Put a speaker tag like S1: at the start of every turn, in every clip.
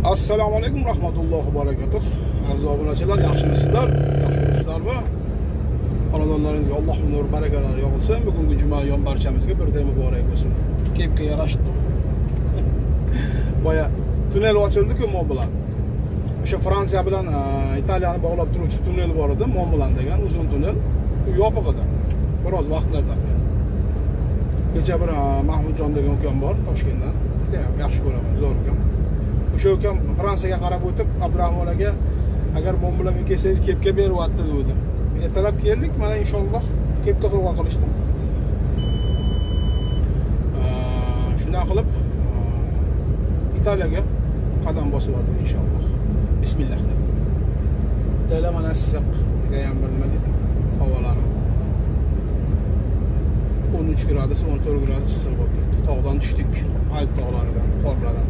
S1: Assalomu alaykum rahmatullohi va barakatuh. Aziz obunachilar, yaxshimisizlar? Yaxshi bo'libsizlarmi? Xonadonlaringizga Allohning nur barakalari yog'ilsin. Bugungi juma yon barchamizga birday muborak bo'lsin. Kepga yarashdim. Boya tunnel ochildi-ku Mont bilan. O'sha Fransiya bilan Italiyani bog'lab turuvchi tunnel bor edi, Mont bilan degan uzun tunnel. U yopiq edi. Biroz vaqtlardan beri. Kecha bir Mahmudjon degan ukam bor Toshkentdan. Judayam yaxshi ko'raman, zo'r ukam. O'sha ukam Fransiyaga qarab o'tib, Abdurahmon aka agar Mont bilan kelsangiz kepka beryapti dedi. Ertalab keldik, mana inshaalloh kepka sovg'a qilishdi. Shuna qilib Italiyaga qadam bosib oldik inshaalloh. Bismillah. Italiya mana issiq, judayam bilmadik havolari. 13 gradus, 14 gradus issiq bo'lib turibdi. Tog'dan tushdik, Alp tog'laridan, qorlardan.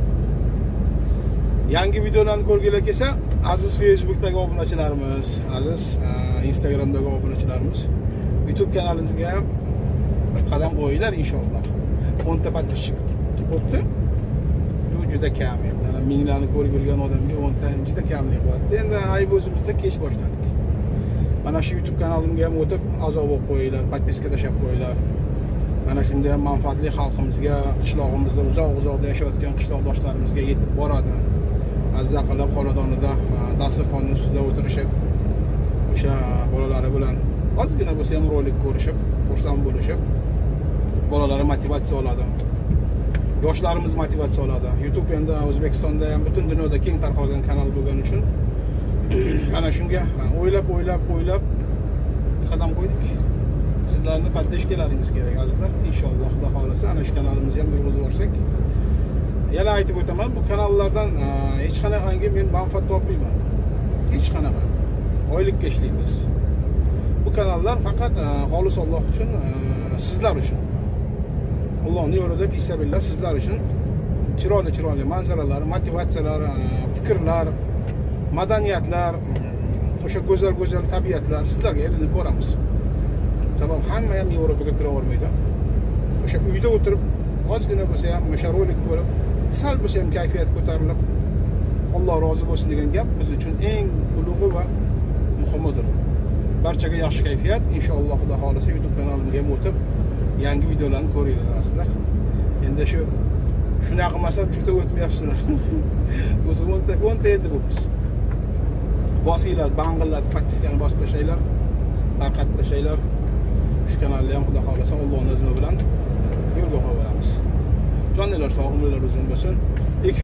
S1: Yangi videolarni ko'rgillar kelsa, aziz Facebook'dagi obunachilarimiz, aziz Instagram'dagi obunachilarimiz, YouTube kanalimizga ham qadam qo'yinglar inshaalloh. 10 ta подписчик bo'libdi. Bu juda kam endi. Minglarni ko'rib yurgan odamga 10 ta juda kamlik bo'lyapti. Endi ayb o'zimizda kech boshladik. Mana shu YouTube kanalimga ham o'tib a'zo bo'lib qo'yinglar, podpiska tashab qo'yinglar. Mana shunday ham manfaatli xalqimizga, qishlog'imizda uzoq-uzoqda yashayotgan qishloqdoshlarimizga yetib boradi. Azza qilib xonadonida dasturxon ustida o'tirishib, o'sha bolalari bilan ozgina bo'lsa ham rolik ko'rishib, xursand bo'lishib, bolalari motivatsiya oladi. Yoshlarimiz motivatsiya oladi. YouTube endi O'zbekistonda ham butun dunyoda keng tarqalgan kanal bo'lgani uchun mana shunga o'ylab qadam qo'ydik. Sizlarni podpishkalaringiz kerak azizlar. Inshaalloh Xudo xolasa ana shu kanalimizni ham yurg'izib olsak. Yana aytib o'taman, bu kanallardan hech qanaqangi men manfaat topmayman. Hech qanaqa. Oylikka ishlaymiz. Bu kanallar faqat xolis Alloh uchun, sizlar uchun. Allohning yo'lida bisabillah sizlar uchun chiroyli manzaralar, motivatsiyalar, fikrlar, madaniyatlar, o'sha go'zal tabiatlar sizlarga elinib ko'ramiz. Sabab hamma ham Yevropaga kira olmaydi. O'sha uyda o'tirib ozgina bo'lsa ham o'sha rolik ko'rib, sal bo'lsa ham kayfiyat ko'tarilib, Alloh rozi bo'lsin degan gap biz uchun eng ulug'i va muhimidir. Barchaga yaxshi kayfiyat, inshaalloh Xudo xolasa YouTube kanalimga ham o'tib, yangi videolarni ko'ringlar azizlar. Endi shunaqa qilmasam juda o'tmayapsizlar. O'zi 10 ta endi bo'libmiz. Bosinglar, bang'illatib, podpiskani bosib tashlaylar, tarqatib tashlaylar. Shu kanalni ham Xudo xolasa Alloh nazmi bilan yo'lga qo'yamiz. Jonlar sog', umrlar uzun bo'lsin.